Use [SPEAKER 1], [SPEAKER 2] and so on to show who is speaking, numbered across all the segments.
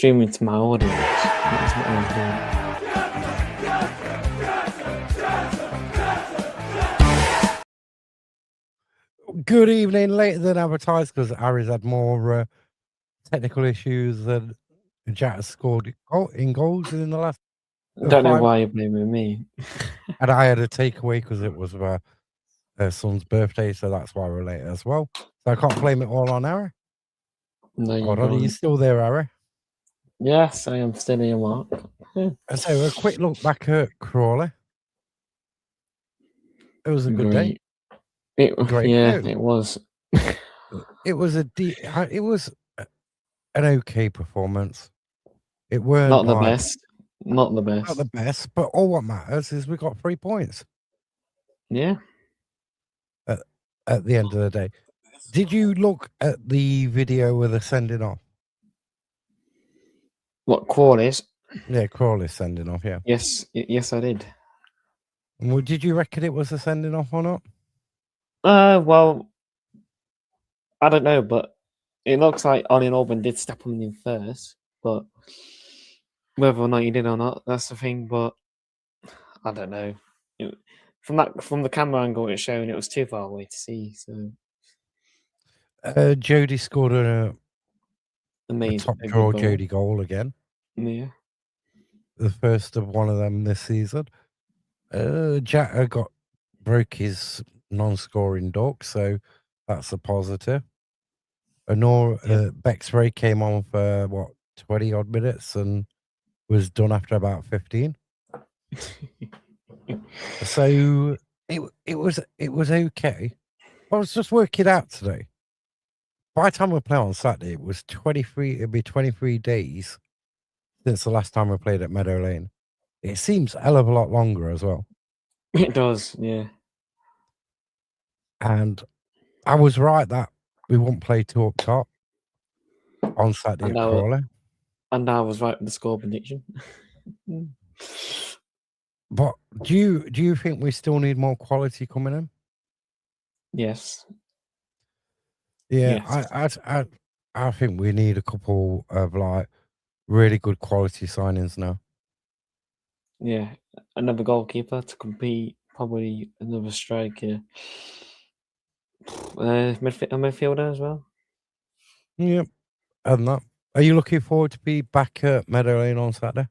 [SPEAKER 1] streaming to my audience. That's what I was doing.
[SPEAKER 2] Good evening, later than advertised because Harry's had more technical issues than Jack has scored in goals in the last.
[SPEAKER 1] Don't know why you're blaming me.
[SPEAKER 2] And I had a takeaway because it was her son's birthday, so that's why we're late as well. So I can't blame it all on Harry.
[SPEAKER 1] No, you
[SPEAKER 2] Hold on, are you still there, Harry?
[SPEAKER 1] Yes, I am still here, Mark.
[SPEAKER 2] So a quick look back at Crawley. It was a good day.
[SPEAKER 1] Great. Yeah, it was.
[SPEAKER 2] It was an okay performance. It weren't
[SPEAKER 1] not the best. Not the best.
[SPEAKER 2] Not the best, but all what matters is we got 3 points.
[SPEAKER 1] Yeah.
[SPEAKER 2] At the end of the day. Did you look at the video with the sending off?
[SPEAKER 1] What, Crawley's?
[SPEAKER 2] Yeah, Crawley's sending off, yeah.
[SPEAKER 1] Yes, I did.
[SPEAKER 2] Well, did you reckon it was a sending off or not?
[SPEAKER 1] Well, I don't know, but it looks like Ollie Orban did step on him first, but whether or not he did or not, that's the thing. But I don't know. From the camera angle it's showing, it was too far away to see. So
[SPEAKER 2] Jody scored a top draw Jody goal again.
[SPEAKER 1] Yeah,
[SPEAKER 2] the first of one of them this season. Jack broke his non-scoring duck, so that's a positive. Bexray came on for 20 odd minutes and was done after about 15. So it was okay. I was just working out today. By the time we play on Saturday, it was 23. It'd be 23 days since the last time we played at Meadow Lane. It seems a hell of a lot longer as well.
[SPEAKER 1] It does, yeah.
[SPEAKER 2] And I was right that we won't play 2 up top on Saturday at Crawley.
[SPEAKER 1] And I was right with the score prediction.
[SPEAKER 2] But do you think we still need more quality coming in?
[SPEAKER 1] Yes.
[SPEAKER 2] Yeah, yes. I think we need a couple of really good quality signings now.
[SPEAKER 1] Yeah, another goalkeeper to compete, probably another striker, a midfielder as well.
[SPEAKER 2] Yep, and that. Are you looking forward to be back at Meadow Lane on Saturday?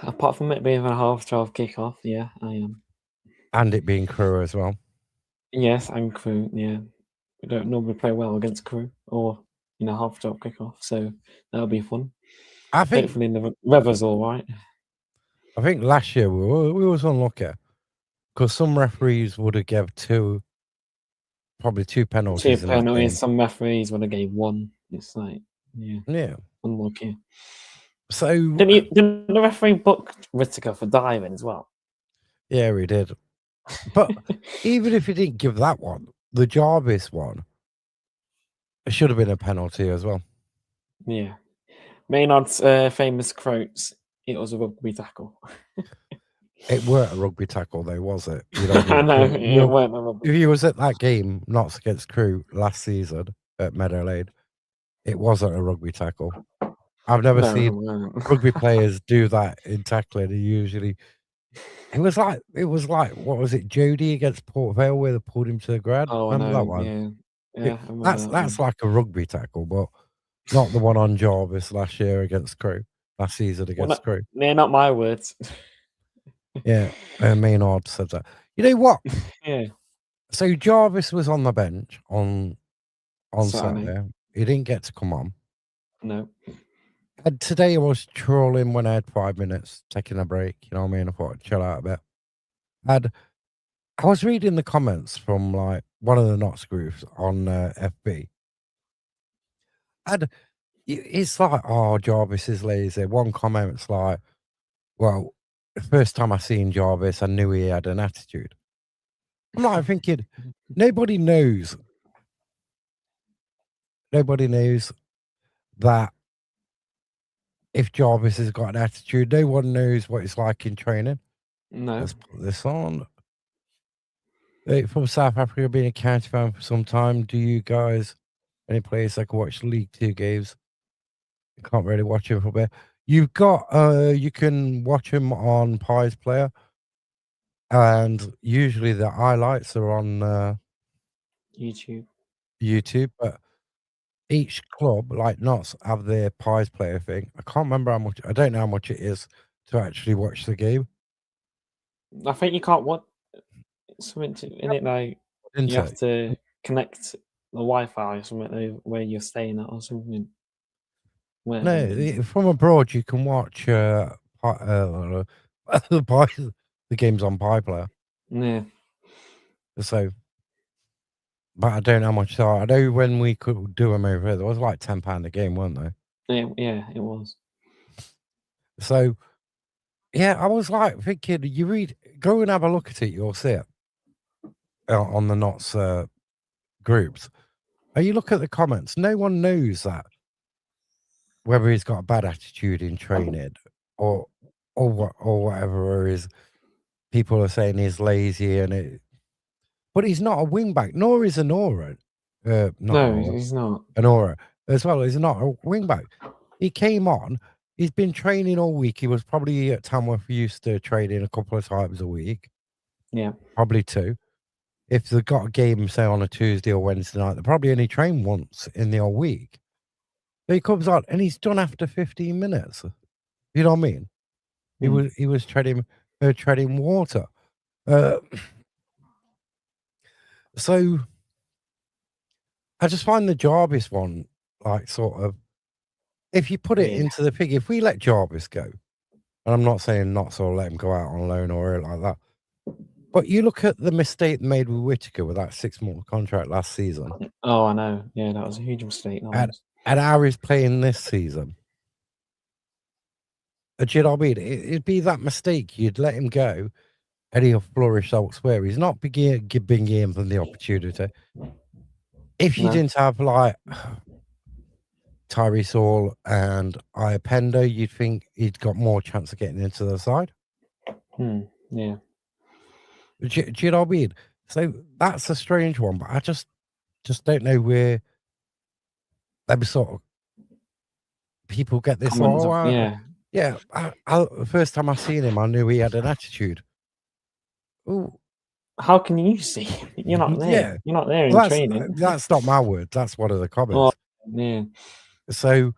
[SPEAKER 1] Apart from it being a 12:30 kickoff, yeah, I am.
[SPEAKER 2] And it being Crewe as well.
[SPEAKER 1] Yes, and Crewe. Yeah, we don't normally play well against Crewe or 12:30 kickoff, so that'll be fun.
[SPEAKER 2] I think
[SPEAKER 1] hopefully the weather's all right.
[SPEAKER 2] I think last year we was unlucky because some referees would have given probably two penalties.
[SPEAKER 1] Some referees would have gave one. It's like unlucky.
[SPEAKER 2] So
[SPEAKER 1] didn't the referee book Whittaker for diving as well?
[SPEAKER 2] Yeah, he did. But even if he didn't give that one, the Jarvis one, it should have been a penalty as well.
[SPEAKER 1] Yeah. Maynard's famous quotes, it was a rugby tackle.
[SPEAKER 2] It weren't a rugby tackle though, was it?
[SPEAKER 1] I know, it weren't a rugby.
[SPEAKER 2] If you was at that game, Notts against Crewe last season at Meadow Lane, it wasn't a rugby tackle. I've never seen rugby players do that in tackling. Usually, it was like what was it, Jody against Port Vale where they pulled him to the ground?
[SPEAKER 1] Oh,
[SPEAKER 2] remember that one?
[SPEAKER 1] Yeah.
[SPEAKER 2] That's like a rugby tackle, but not the one on Jarvis last year against Crewe. Last season against Crewe.
[SPEAKER 1] They're not my words.
[SPEAKER 2] Yeah, Maynard said that. You know what?
[SPEAKER 1] Yeah.
[SPEAKER 2] So Jarvis was on the bench on Saturday. He didn't get to come on.
[SPEAKER 1] No.
[SPEAKER 2] And today I was trolling when I had 5 minutes, taking a break. You know what I mean? I thought I'd chill out a bit. And I was reading the comments from one of the Notts groups on FB. And it's like, oh, Jarvis is lazy. One comment's like, well, the first time I seen Jarvis, I knew he had an attitude. I'm like thinking, nobody knows that if Jarvis has got an attitude, no one knows what it's like in training.
[SPEAKER 1] No.
[SPEAKER 2] Let's put this on. From South Africa, being a county fan for some time, do you guys, any players that can watch League 2 games? Can't really watch him from there. You've got you can watch him on Pies Player, and usually the highlights are on
[SPEAKER 1] YouTube.
[SPEAKER 2] YouTube. But each club, like Knots, have their Pies Player thing. I can't remember how much. I don't know how much it is to actually watch the game.
[SPEAKER 1] I think you can't watch something in it like you have to connect the Wi-Fi or something where you're staying at or something.
[SPEAKER 2] No, from abroad you can watch the Pies, the games on Pie Player.
[SPEAKER 1] Yeah.
[SPEAKER 2] So, but I don't know how much. So I know when we could do them over here, there was like £10 a game, weren't they?
[SPEAKER 1] Yeah, it was.
[SPEAKER 2] So, yeah, I was like thinking, go and have a look at it, you'll see it on the Knots groups. And you look at the comments, no one knows that whether he's got a bad attitude in training or whatever, or is people are saying he's lazy but he's not a wing back, nor is Anora.
[SPEAKER 1] He's not.
[SPEAKER 2] Anora as well. He's not a wing back. He came on. He's been training all week. He was probably at Tamworth used to training a couple of times a week.
[SPEAKER 1] Yeah.
[SPEAKER 2] Probably 2. If they've got a game, say, on a Tuesday or Wednesday night, they probably only train once in the whole week. So he comes on and he's done after 15 minutes. You know what I mean? He was treading water. So I just find the Jarvis one, like, sort of, if you put it into the pig, if we let Jarvis go, and I'm not saying not so let him go out on loan or like that, but you look at the mistake made with Whittaker with that 6-month contract last season.
[SPEAKER 1] Oh, I know. Yeah, that was a huge mistake.
[SPEAKER 2] And how he's playing this season. Do you know what I mean? It'd be that mistake. You'd let him go, and he'll flourish elsewhere. He's not been given the opportunity. If you didn't have, like, Tyrese Hall and Iapendo, you'd think he'd got more chance of getting into the side.
[SPEAKER 1] Yeah.
[SPEAKER 2] Do you know what I mean? So that's a strange one, but I just don't know where them sort of people get this. Yeah. The first time I seen him, I knew he had an attitude. Ooh.
[SPEAKER 1] How can you see? You're not there.
[SPEAKER 2] Yeah.
[SPEAKER 1] You're not there in training.
[SPEAKER 2] That's not my word. That's one of the comments.
[SPEAKER 1] Yeah.
[SPEAKER 2] So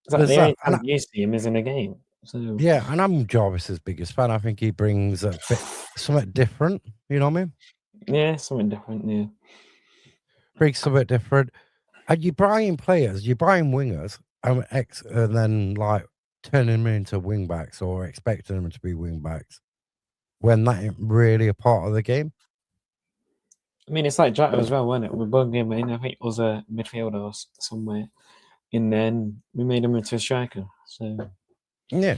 [SPEAKER 1] the only time you see him is in a game. So
[SPEAKER 2] yeah, and I'm Jarvis's biggest fan. I think he brings a bit something different. You know what I mean?
[SPEAKER 1] Yeah, something different. Yeah,
[SPEAKER 2] brings something different. And you're buying players, you're buying wingers, and then like turning them into wing backs or expecting them to be wing backs when that ain't really a part of the game.
[SPEAKER 1] I mean, it's like Jota as well, wasn't it? We bugged him in. I think it was a midfielder or somewhere. And then we made him into a striker. So
[SPEAKER 2] yeah,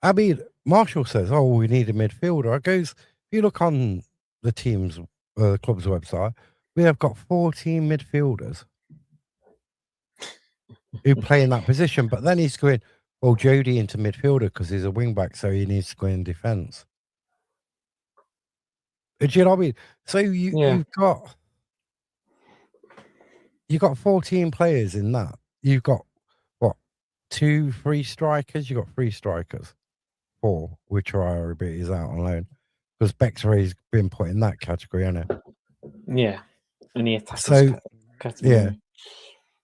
[SPEAKER 2] I mean, Marshall says, "Oh, we need a midfielder." I goes, if you look on the team's club's website, we have got 14 midfielders who play in that position. But then he's going, well, Jody into midfielder because he's a wing back, so he needs to go in defence. Do you know what I mean? So you've got 14 players in that. You've got what, 2, 3 strikers? You've got 3 strikers. 4, which are is out on loan. Because Bexray's been put in that category, hasn't it?
[SPEAKER 1] Yeah. And the attackers category.
[SPEAKER 2] Yeah.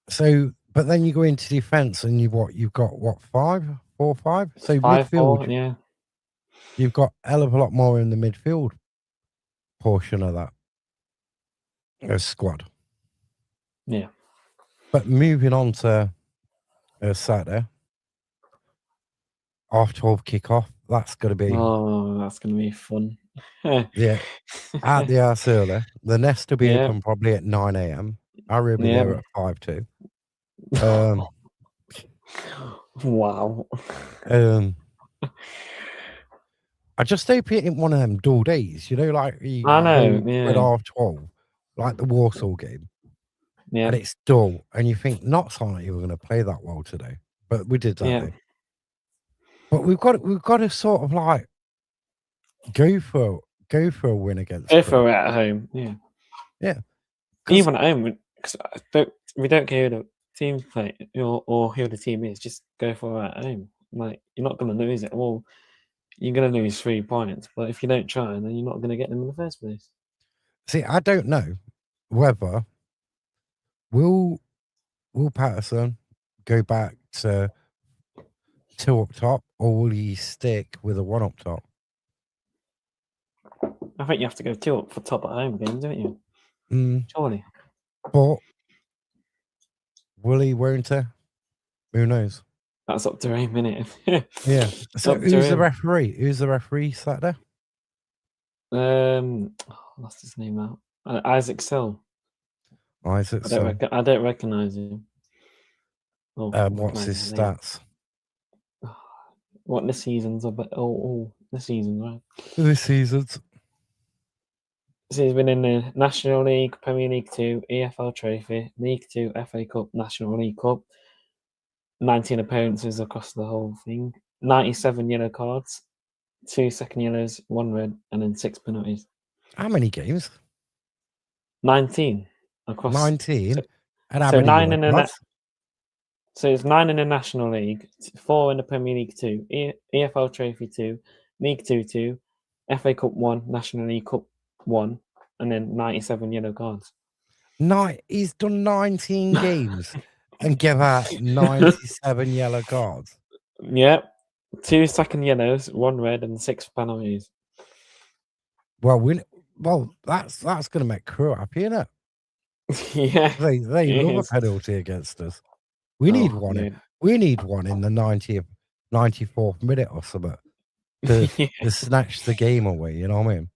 [SPEAKER 2] So, but then you go into defence and you've got what, 5? 4, 5? So
[SPEAKER 1] 5,
[SPEAKER 2] midfield,
[SPEAKER 1] 4, yeah.
[SPEAKER 2] You've got a hell of a lot more in the midfield portion of that squad.
[SPEAKER 1] Yeah.
[SPEAKER 2] But moving on to Saturday, 12:30 kickoff. That's going to be.
[SPEAKER 1] Oh, that's going to be fun.
[SPEAKER 2] Yeah. At the house early. The nest will be open probably at 9 a.m. I will be there at 5 too.
[SPEAKER 1] Wow.
[SPEAKER 2] I just hope it ain't one of them dull days, you know, like
[SPEAKER 1] I know,
[SPEAKER 2] at 12:30, like the Warsaw game.
[SPEAKER 1] Yeah.
[SPEAKER 2] And it's dull, and you think not something you were going to play that well today, but we did that.
[SPEAKER 1] Yeah.
[SPEAKER 2] But we've got to sort of like go for a win against.
[SPEAKER 1] Go for it at home. Yeah.
[SPEAKER 2] Yeah.
[SPEAKER 1] Even at home, because we don't care team play or who the team is, just go for it at home. Like you're not going to lose it. Well, you're going to lose 3 points, but if you don't try, then you're not going to get them in the first place.
[SPEAKER 2] See, I don't know whether will Patterson go back to 2 up top, or will he stick with a 1 up top?
[SPEAKER 1] I think you have to go 2 up for top at home games, don't you? Surely.
[SPEAKER 2] But will he? Won't he? Who knows?
[SPEAKER 1] That's up to him, innit?
[SPEAKER 2] Yeah. So
[SPEAKER 1] Up to
[SPEAKER 2] who's the
[SPEAKER 1] him.
[SPEAKER 2] referee? Who's the referee Saturday?
[SPEAKER 1] What's his name now? Isaac Sill.
[SPEAKER 2] Isaac Sill.
[SPEAKER 1] I don't recognise him. Oh,
[SPEAKER 2] What's his stats?
[SPEAKER 1] What the seasons about? The seasons, right?
[SPEAKER 2] This season's.
[SPEAKER 1] So he's been in the National League, Premier League 2, EFL Trophy, League 2, FA Cup, National League Cup. 19 appearances across the whole thing. 97 yellow cards, 2 second yellows, 1 red, and then 6 penalties.
[SPEAKER 2] How many games?
[SPEAKER 1] 19 across
[SPEAKER 2] 19. And how
[SPEAKER 1] so
[SPEAKER 2] many
[SPEAKER 1] 9 in the
[SPEAKER 2] cards?
[SPEAKER 1] So it's 9 in the National League, 4 in the Premier League 2, EFL Trophy 2, League 2 2, FA Cup 1, National League Cup 1, and then 97 yellow cards.
[SPEAKER 2] He's done 19 games and give out 97 yellow cards.
[SPEAKER 1] Yep. 2 second yellows, 1 red, and 6 penalties.
[SPEAKER 2] Well, that's going to make Crewe happy, isn't it?
[SPEAKER 1] Yeah.
[SPEAKER 2] They love a penalty against us. We need one.
[SPEAKER 1] Yeah.
[SPEAKER 2] We need one in the 90th, 94th minute or something to snatch the game away. You know what I mean?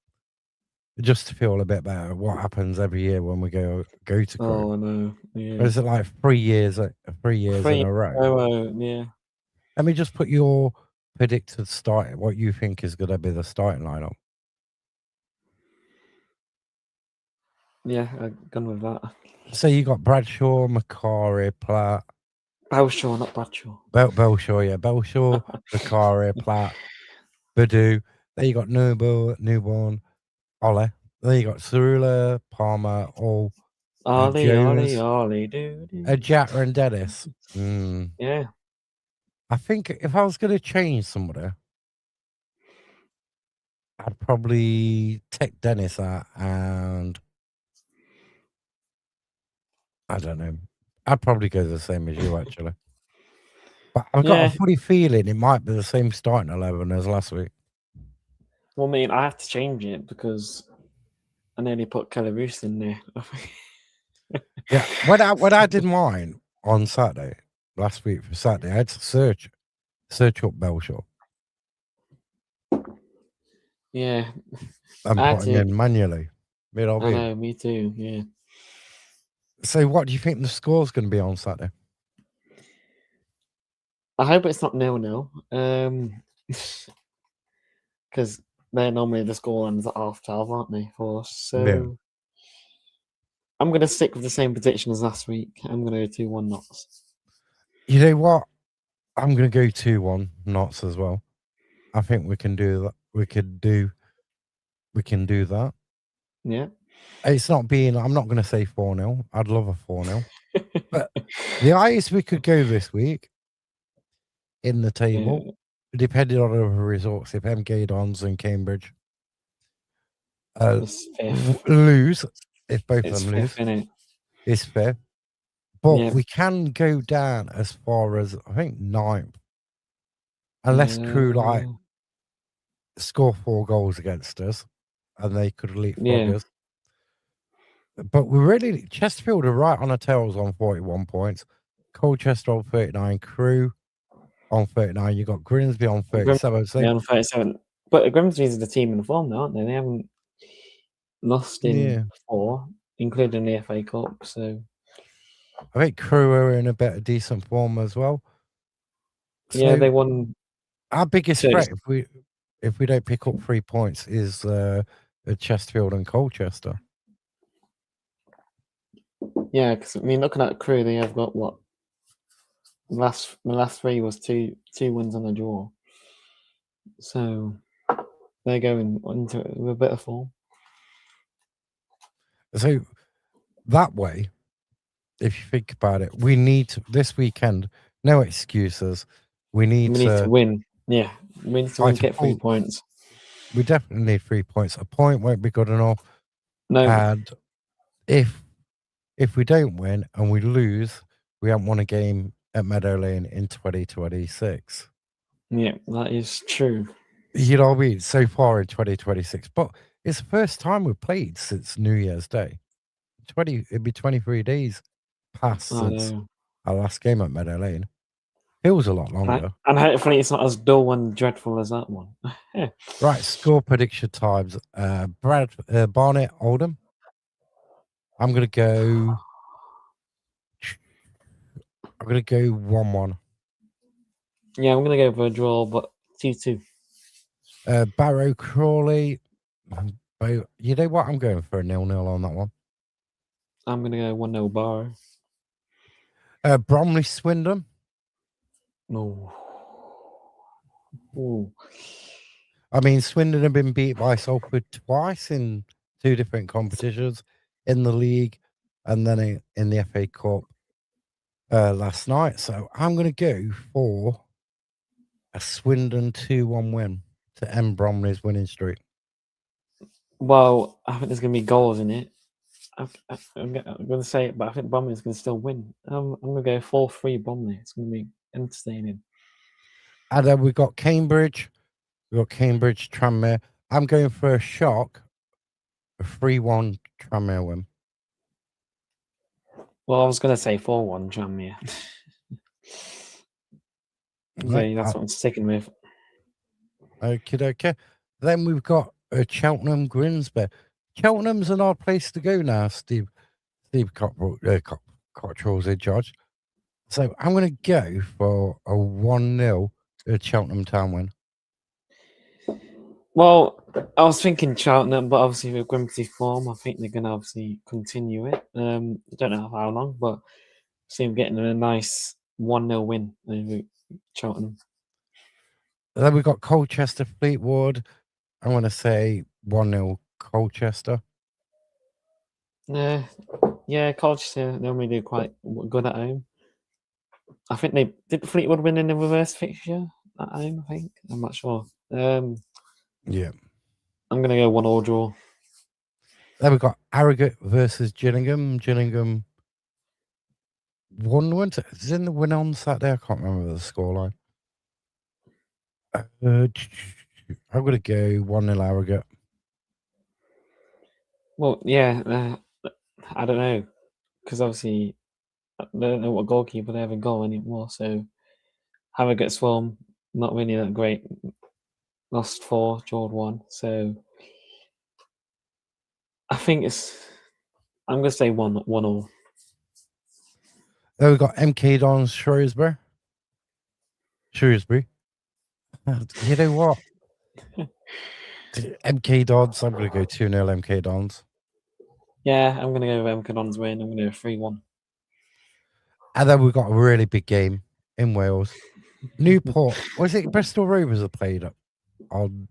[SPEAKER 2] Just to feel a bit better. What happens every year when we go to Crewe?
[SPEAKER 1] Oh no! Yeah.
[SPEAKER 2] Or is it like 3 years? 3 years in a row?
[SPEAKER 1] Yeah.
[SPEAKER 2] Let me just put your predicted start. What you think is going to be the starting lineup?
[SPEAKER 1] Yeah, I've gone with that.
[SPEAKER 2] So you got Bradshaw, Macari, Platt.
[SPEAKER 1] Belshaw, not Bradshaw.
[SPEAKER 2] Belshaw, yeah. Belshaw, Macari, Platt, Badu. Then you got Newborn, Ollie. Then you got Cerula, Palmer, Jones,
[SPEAKER 1] Ollie, dude.
[SPEAKER 2] Jatter and Dennis.
[SPEAKER 1] Yeah.
[SPEAKER 2] I think if I was going to change somebody, I'd probably take Dennis out and I don't know. I'd probably go the same as you, actually. But I've got a funny feeling it might be the same starting 11 as last week.
[SPEAKER 1] Well, I mean, I have to change it because I nearly put Kelly Roos in there.
[SPEAKER 2] Yeah, when I did mine on Saturday, last week for Saturday, I had to search up Belshaw.
[SPEAKER 1] Yeah.
[SPEAKER 2] And put him in manually.
[SPEAKER 1] I know, me too, yeah.
[SPEAKER 2] So what do you think the score's going to be on Saturday?
[SPEAKER 1] I hope it's not 0-0. Because they're normally the score ends at 12:30, aren't they, for us? So
[SPEAKER 2] Yeah.
[SPEAKER 1] I'm going to stick with the same prediction as last week. I'm going to go 2-1 Notts.
[SPEAKER 2] You know what? I'm going to go 2-1 Notts as well. I think we can do that. We can do that.
[SPEAKER 1] Yeah.
[SPEAKER 2] It's not being, I'm not going to say 4-0. I'd love a 4-0. But the highest we could go this week in the table, depending on the results, if MK Dons and Cambridge lose, if both of them lose, it's fair. But we can go down as far as, I think, 9th. Unless Crewe score 4 goals against us and they could leapfrog us. But we really, Chesterfield are right on our tails on 41 points. Colchester on 39, Crewe on 39. You got Grimsby on 37.
[SPEAKER 1] On 37. But Grimsby's the team in form, aren't they? They haven't lost in 4, including the FA Cup. So
[SPEAKER 2] I think Crewe are in a better decent form as well.
[SPEAKER 1] So they won.
[SPEAKER 2] Our biggest threat if we don't pick up 3 points is Chesterfield and Colchester.
[SPEAKER 1] Yeah, because I mean, looking at Crewe, they have got what? The last 3 was two wins and a draw. So they're going into it with a bit of form.
[SPEAKER 2] So that way, if you think about it, we need to, this weekend, no excuses. We need
[SPEAKER 1] We need to
[SPEAKER 2] to
[SPEAKER 1] win. Yeah, we need to
[SPEAKER 2] try
[SPEAKER 1] win,
[SPEAKER 2] to
[SPEAKER 1] get 3
[SPEAKER 2] pull.
[SPEAKER 1] points.
[SPEAKER 2] We definitely need 3 points. A point won't be good enough.
[SPEAKER 1] No,
[SPEAKER 2] And if we don't win and we lose, we haven't won a game at Meadow Lane in 2026.
[SPEAKER 1] yeah, that is true.
[SPEAKER 2] You know what I mean? So far in 2026. But it's the first time we've played since New Year's Day. It'd be 23 days past
[SPEAKER 1] I
[SPEAKER 2] since
[SPEAKER 1] know.
[SPEAKER 2] our last game at Meadow Lane. Feels a lot longer.
[SPEAKER 1] And hopefully it's not as dull and dreadful as that one.
[SPEAKER 2] Right, score prediction times. Barnet, Oldham. I'm gonna go 1-1.
[SPEAKER 1] Yeah, I'm gonna go for a draw, but 2-2.
[SPEAKER 2] Barrow, Crawley. You know what? I'm going for a 0-0 on that one.
[SPEAKER 1] I'm gonna go 1-0 Barrow.
[SPEAKER 2] Bromley, Swindon.
[SPEAKER 1] No. Ooh.
[SPEAKER 2] I mean, Swindon have been beat by Salford twice in 2 different competitions, in the league and then in the FA Cup last night. So I'm going to go for a Swindon 2-1 win to end Bromley's winning streak.
[SPEAKER 1] Well, I think there's gonna be goals in it. I'm gonna say it, but I think Bromley's gonna still win. I'm gonna go 4-3 Bromley. It's gonna be entertaining.
[SPEAKER 2] And then we've got Cambridge. We've got Cambridge, Tranmere. I'm going for a shock, a 3-1 Tranmere win.
[SPEAKER 1] Well, I was gonna say 4-1 Tranmere.
[SPEAKER 2] Right,
[SPEAKER 1] That's what I'm sticking with.
[SPEAKER 2] Okay. Then we've got Cheltenham, Grimsby. Cheltenham's an odd place to go now, Steve Cottrell's in charge. So I'm going to go for a 1-0 Cheltenham Town win.
[SPEAKER 1] Well, I was thinking Cheltenham, but obviously with Grimsby's form, I think they're gonna obviously continue it. I don't know how long, but see them getting a nice 1-0 win over Cheltenham.
[SPEAKER 2] Then we've got Colchester, Fleetwood. I'm going to say 1-0 Colchester.
[SPEAKER 1] Yeah, Colchester normally do quite good at home. I think they did Fleetwood win in the reverse fixture at home. I think I'm not sure.
[SPEAKER 2] Yeah.
[SPEAKER 1] I'm gonna go 1-1 draw.
[SPEAKER 2] Then we've got Harrogate versus Gillingham. Gillingham won. Is in the win on Saturday? I can't remember the scoreline. I'm going to go 1-0 Harrogate.
[SPEAKER 1] Well, yeah, I don't know because obviously I don't know what goalkeeper they have a goal anymore. So Harrogate's form not really that great. Lost 4, drawed 1. So I think I'm gonna say 1-1
[SPEAKER 2] Then we've got MK Dons, Shrewsbury. You know what? MK Dons, I'm going to go 2-0 MK Dons.
[SPEAKER 1] Yeah, I'm gonna go with MK Dons win. I'm gonna go 3-1.
[SPEAKER 2] And then we've got a really big game in Wales. Newport. Was it Bristol Rovers that played on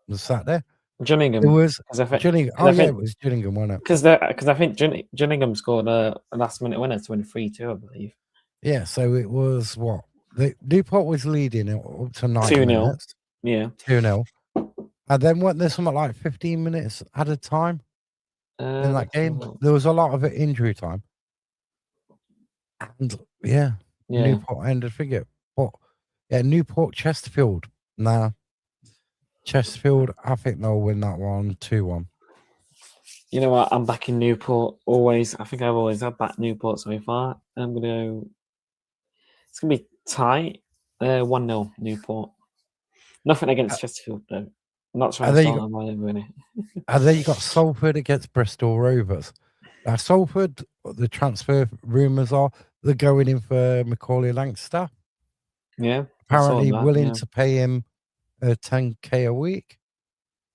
[SPEAKER 2] the Saturday?
[SPEAKER 1] Gillingham.
[SPEAKER 2] It was
[SPEAKER 1] Gillingham.
[SPEAKER 2] it was Gillingham, wasn't it?
[SPEAKER 1] Because I think Gillingham scored a last-minute winner to win 3-2, I believe.
[SPEAKER 2] Yeah, so it was what? Newport was leading it up to 90
[SPEAKER 1] 2-0.
[SPEAKER 2] minutes.
[SPEAKER 1] Yeah.
[SPEAKER 2] 2-0. And then what? There's something like 15 minutes at a time in that game. There was a lot of injury time. And yeah. Newport ended figure. But yeah, Newport, Chesterfield. Nah. Chesterfield, I think they'll win that one 2-1.
[SPEAKER 1] You know what? I'm backing Newport always. I think I've always had back Newport so far. I'm gonna go. It's gonna be tight. 1-0 Newport. Nothing against Chesterfield though. I'm not trying to start on my own winning.
[SPEAKER 2] And then you got Salford against Bristol Rovers. Now Salford, the transfer rumours are they're going in for Macaulay Langster.
[SPEAKER 1] Yeah.
[SPEAKER 2] Apparently willing to pay him 10k a week,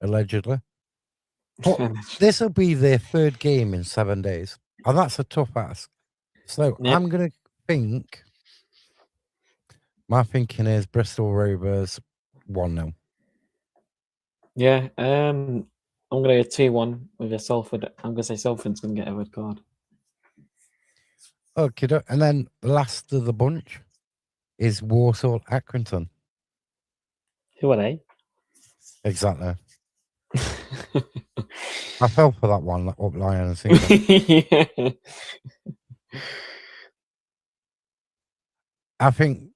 [SPEAKER 2] allegedly. But this will be their 3rd game in 7 days. And that's a tough ask. So I'm going to think, my thinking is Bristol Rovers 1-0.
[SPEAKER 1] Yeah. I'm going to go 2-1 with a Salford. I'm going to say Salford's going to get a red card.
[SPEAKER 2] Okay, and then the last of the bunch is Warsaw Accrington.
[SPEAKER 1] Who are they?
[SPEAKER 2] Exactly. I fell for that one, up Lion and Sinker.
[SPEAKER 1] Yeah.
[SPEAKER 2] I think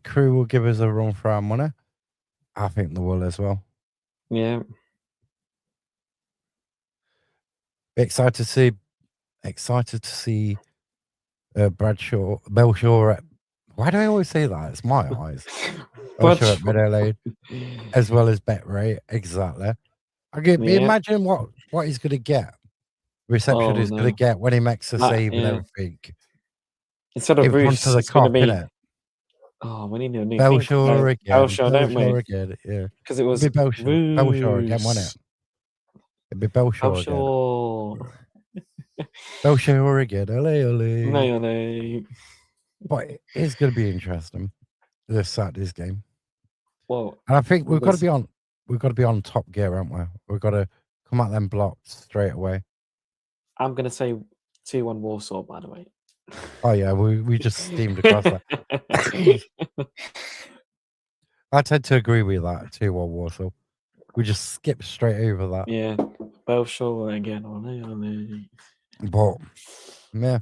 [SPEAKER 2] Crewe will give us a run for our money. I think they will as well.
[SPEAKER 1] Yeah.
[SPEAKER 2] Excited to see Belshaw. Why do I always say that? It's my eyes. Belshaw at Meadowlane, as well as Bet-Ray. Exactly. I can imagine what he's going to get. Reception is going to get when he makes a save and everything.
[SPEAKER 1] Instead of
[SPEAKER 2] in
[SPEAKER 1] Bruce,
[SPEAKER 2] front of the
[SPEAKER 1] it's going to
[SPEAKER 2] cop,
[SPEAKER 1] be.
[SPEAKER 2] innit?
[SPEAKER 1] Oh, we need a new
[SPEAKER 2] Belshaw again.
[SPEAKER 1] Belshaw, don't we?
[SPEAKER 2] Belshaw again. Yeah.
[SPEAKER 1] Because it was
[SPEAKER 2] It'd be Belshaw again, wouldn't it? It'd be Belshaw again. Belshaw again. Ole, ole. But it's going to be interesting. This Saturday's game.
[SPEAKER 1] Well,
[SPEAKER 2] and I think we've got to be on. We've got to be on top gear, haven't we? We've got to come at them blocks straight away.
[SPEAKER 1] I'm going to say 2-1 Warsaw, by the way.
[SPEAKER 2] Oh yeah, we just steamed across that. I tend to agree with that 2-1 Warsaw. We just skipped straight over that.
[SPEAKER 1] Yeah, Belshaw again. Ole.
[SPEAKER 2] But yeah,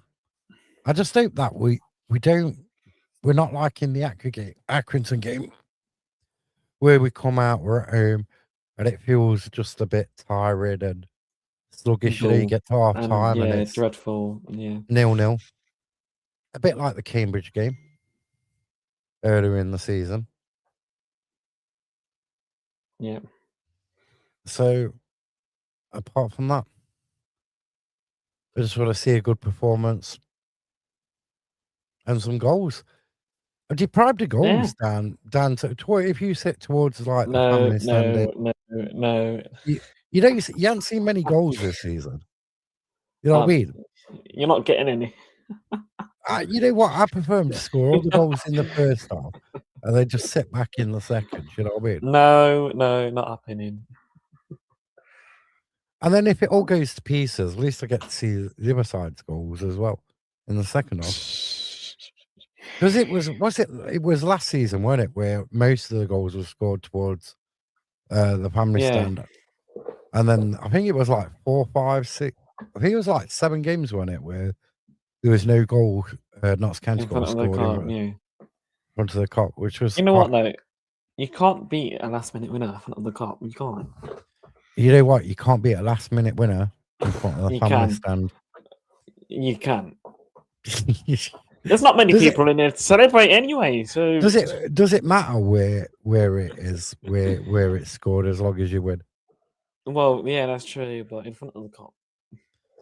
[SPEAKER 2] I just hope that we're not like in the Accrington game where we come out, we're at home, and it feels just a bit tired and sluggish. You get to half time and it's
[SPEAKER 1] dreadful. Yeah,
[SPEAKER 2] 0-0. A bit like the Cambridge game earlier in the season.
[SPEAKER 1] Yeah.
[SPEAKER 2] So, apart from that, I just want to see a good performance and some goals. A deprived goals down to if you sit towards like the family standing.
[SPEAKER 1] No.
[SPEAKER 2] You haven't seen many goals this season. You know what I mean?
[SPEAKER 1] You're not getting any.
[SPEAKER 2] You know what? I prefer them to score all the goals in the first half and then just sit back in the second. You know what I mean?
[SPEAKER 1] No, not happening.
[SPEAKER 2] And then if it all goes to pieces, at least I get to see the other side's goals as well in the second half. Because it was last season, wasn't it, where most of the goals were scored towards the family stand. And then I think it was like 4, 5, 6. I think it was like 7 games, wasn't it, where there was no goal, Notts County goal scored in front of the Cop, which was.
[SPEAKER 1] You know what though? You can't beat a last minute winner in front of the Cop. You can't.
[SPEAKER 2] You know what? You can't beat a last minute winner in front of the family stand.
[SPEAKER 1] You can. There's not many people in there to celebrate anyway. So
[SPEAKER 2] does it matter where it is, where it's scored as long as you win?
[SPEAKER 1] Well, yeah, that's true, but in front of the Cop,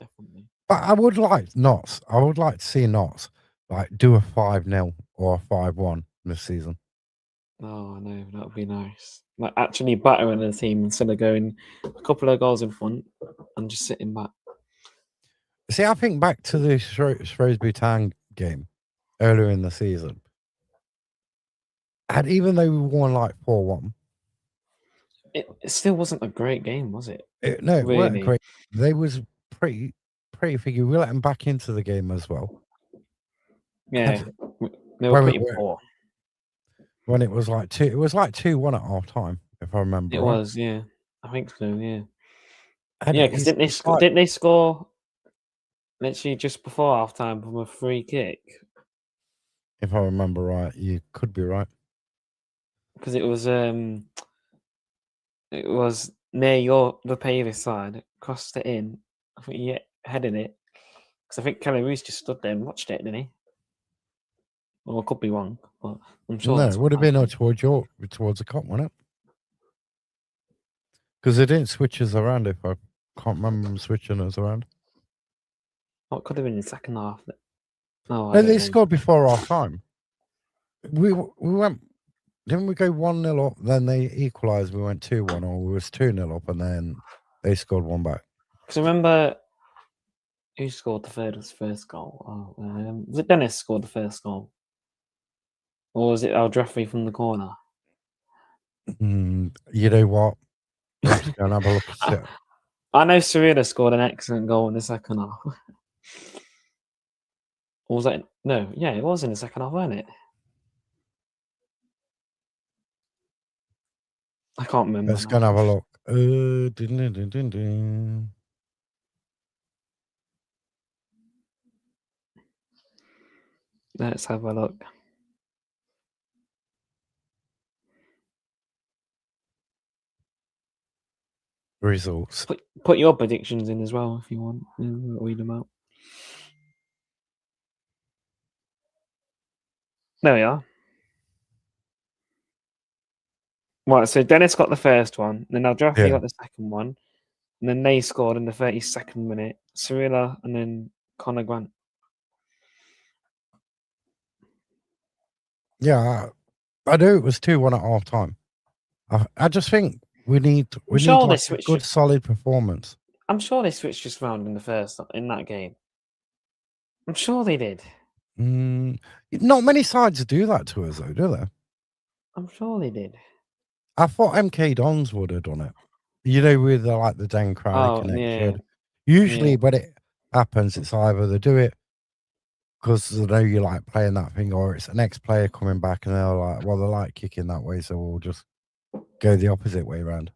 [SPEAKER 1] definitely.
[SPEAKER 2] But I would like to see Notts like do a 5-0 or a 5-1 this season.
[SPEAKER 1] Oh, I know, that would be nice. Like actually battering the team instead of going a couple of goals in front and just sitting back.
[SPEAKER 2] See, I think back to the Shrewsbury Town game earlier in the season. And even though we won like 4-1,
[SPEAKER 1] it still wasn't a great game, was it?
[SPEAKER 2] No, it wasn't great. They was pretty figure. We let them back into the game as well.
[SPEAKER 1] Yeah, they were pretty poor.
[SPEAKER 2] When it was like 2-1 at half time, if I remember.
[SPEAKER 1] It was, yeah. I think so, yeah.
[SPEAKER 2] And
[SPEAKER 1] yeah, because didn't they score literally just before half time from a free kick?
[SPEAKER 2] If I remember right, you could be right.
[SPEAKER 1] Because it was near the Pavis side, crossed it in. I think he headed it. Because I think Kelly Roos just stood there and watched it, didn't he? Well, I could be wrong, but I'm sure.
[SPEAKER 2] No, it would have been towards the Cop, wouldn't it? Because they didn't switch us around. If I can't remember them switching us around.
[SPEAKER 1] Oh, it could have been in the second half.
[SPEAKER 2] No, they scored before half time. We went. Didn't we go 1-0 up? Then they equalised. We went 2-1, or we was 2-0 up, and then they scored one back.
[SPEAKER 1] Because remember, who scored the first goal? Was it Dennis scored the first goal? Or was it Al-Jafri from the corner?
[SPEAKER 2] You know what? Let's go and have a look at it.
[SPEAKER 1] I know Serena scored an excellent goal in the second half. Or was that no? Yeah, it was in the second half, wasn't it? I can't remember.
[SPEAKER 2] Let's go and have a look. Dun, dun, dun, dun, dun.
[SPEAKER 1] Let's have a look.
[SPEAKER 2] Results.
[SPEAKER 1] Put your predictions in as well if you want. Read them out. There we are. Right, so Dennis got the first one, then Aldrafi
[SPEAKER 2] Yeah.
[SPEAKER 1] got the second one, and then they scored in the 32nd minute. Cirilla and then Connor Grant.
[SPEAKER 2] Yeah, I knew it was 2-1 at half time. I just think we need
[SPEAKER 1] sure
[SPEAKER 2] like
[SPEAKER 1] they
[SPEAKER 2] a good solid performance.
[SPEAKER 1] I'm sure they switched just round in that game. I'm sure they did.
[SPEAKER 2] Not many sides do that to us though, do they?
[SPEAKER 1] I'm sure they did.
[SPEAKER 2] I thought MK Dons would have done it. You know, with the Dan Crowley connection.
[SPEAKER 1] Yeah.
[SPEAKER 2] Usually when it happens, it's either they do it because they know you like playing that thing, or it's an ex-player coming back and they're like, well, they like kicking that way, so we'll just go the opposite way around.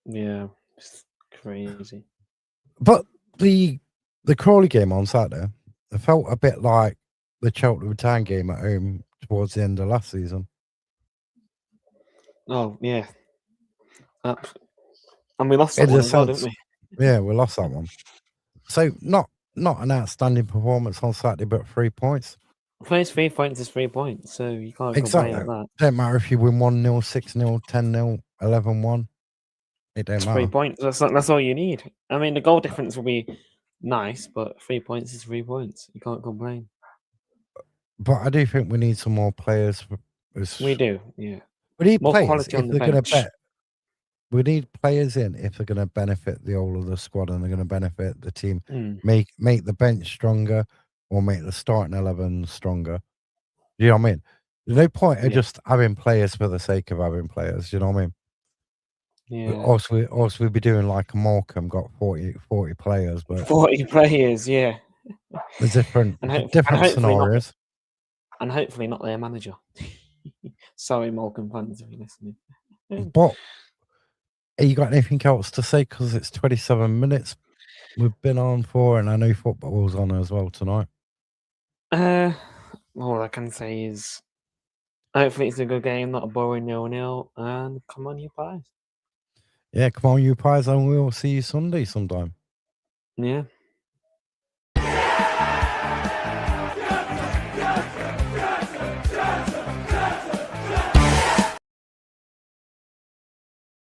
[SPEAKER 1] Yeah, it's crazy.
[SPEAKER 2] But the Crawley game on Saturday, it felt a bit like the Cheltenham Town game at home towards the end of last season.
[SPEAKER 1] Oh, yeah. And we lost that one as well, didn't we?
[SPEAKER 2] Yeah, we lost that one. So not an outstanding performance on Saturday, but 3 points.
[SPEAKER 1] First 3 points is 3 points, so you can't complain like that.
[SPEAKER 2] Don't matter if you win 1-0, 6-0, 10-0, 11-1. It don't matter.
[SPEAKER 1] 3 points. That's all you need. I mean, the goal difference will be nice, but 3 points is 3 points. You can't complain.
[SPEAKER 2] But I do think we need some more players.
[SPEAKER 1] We do, yeah.
[SPEAKER 2] We need
[SPEAKER 1] more
[SPEAKER 2] players
[SPEAKER 1] quality on
[SPEAKER 2] if
[SPEAKER 1] the
[SPEAKER 2] they're going
[SPEAKER 1] bench.
[SPEAKER 2] to we need players in if they're going to benefit the whole of the squad and they're going to benefit the team. Make the bench stronger or make the starting 11 stronger. You know what I mean? There's no point in just having players for the sake of having players. You know what I mean?
[SPEAKER 1] Yeah.
[SPEAKER 2] Also, we'd be doing like a Morecambe got 40 players, but
[SPEAKER 1] 40 players, yeah.
[SPEAKER 2] There's different scenarios.
[SPEAKER 1] And hopefully not their manager. Sorry, Morecambe fans, if you're listening.
[SPEAKER 2] But have you got anything else to say? Because it's 27 minutes we've been on for, and I know football's on as well tonight.
[SPEAKER 1] All I can say is hopefully it's a good game, not a boring 0-0, and come on, you Pies.
[SPEAKER 2] Yeah, come on, you Pies, and we'll see you Sunday sometime.
[SPEAKER 1] Yeah.